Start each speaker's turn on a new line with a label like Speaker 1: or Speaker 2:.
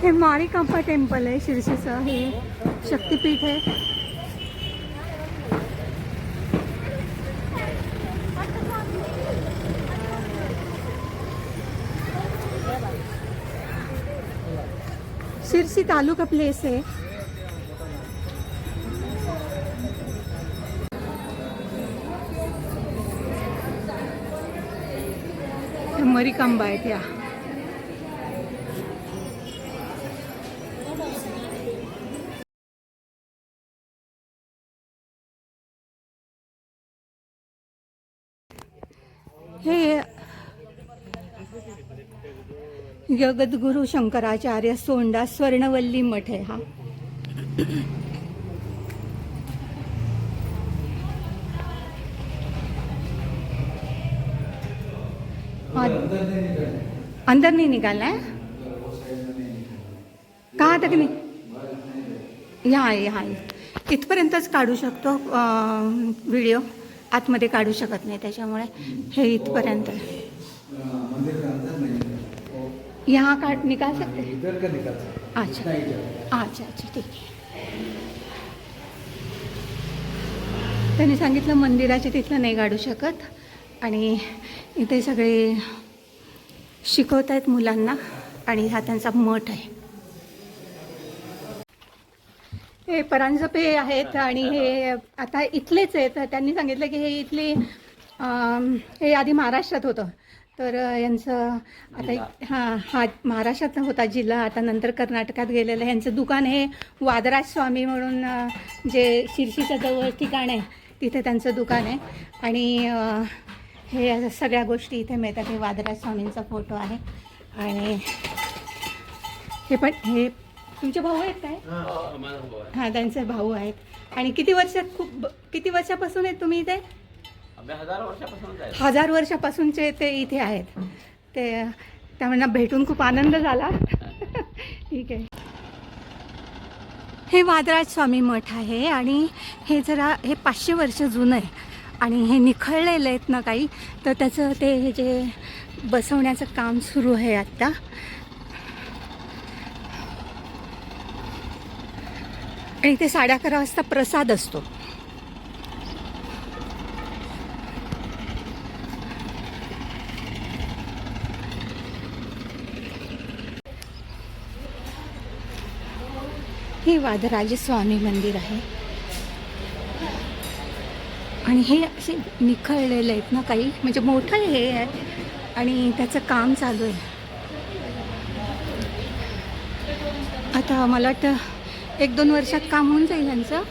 Speaker 1: हे मारिकांबा टेम्पल आहे शिर्सीचं, हे शक्तिपीठ आहे. शिर्सी तालुका प्लेस आहे. मरिकांबा आहेत या. हे जगद्गुरु शंकराचार्य सोंडा स्वर्णवल्ली मठ आहे हा. अंदर नहीं निकालना है कहाँ तक नहीं, यहाँ इथपर्यंतच काढू शकतो व्हिडिओ, आतमध्ये काढू शकत नाही त्याच्यामुळे हे इथपर्यंत. यहाँ काट निकाल सकते हैं. अच्छा अच्छा अच्छा ठीक आहे. त्यांनी सांगितलं मंदिराचे तिथलं नाही काढू शकत. आणि इथे सगळे शिकवत आहेत मुलांना आणि हा त्यांचा मठ आहे. हे परांजपे आहेत आणि हे आता इथलेच आहेत. त्यांनी सांगितलं की हे इथले हे आधी महाराष्ट्रात होतं, तर यांचं आता हा महाराष्ट्रात होता जिल्हा, आता नंतर कर्नाटकात गेलेलं. यांचं दुकान हे वादराज स्वामी म्हणून जे शिर्सीच्या जवळ ठिकाण आहे तिथे त्यांचं दुकान आहे. आणि हे सगळ्या गोष्टी इथे मिळतात. हे वादराज स्वामींचा फोटो आहे. आणि हे पण हे तुमचे भाऊ आहेत काय? हां त्यांचे भाऊ आहेत. आणि किती वर्षापासून आहेत तुम्ही इथे? 1000 वर्षापासूनचे ते इथे आहेत. ते त्यांना भेटून खूप आनंद झाला. ठीक आहे. हे वादराज स्वामी मठ आहे आणि हे 500 वर्ष जुनं आहे. आणि हे निखळलेलं आहेत ना काही, तर त्याचं ते जे बसवण्याचं काम सुरू आहे आत्ता. आणि ते 11:30 वाजता प्रसाद असतो. हे वादराज स्वामी मंदिर आहे. आणि हे असे निखळलेले आहेत ना काही, म्हणजे मोठं हे आहे आणि त्याचं काम चालू आहे. आता मला वाटतं 1-2 वर्षात काम होऊन जाईल यांचं.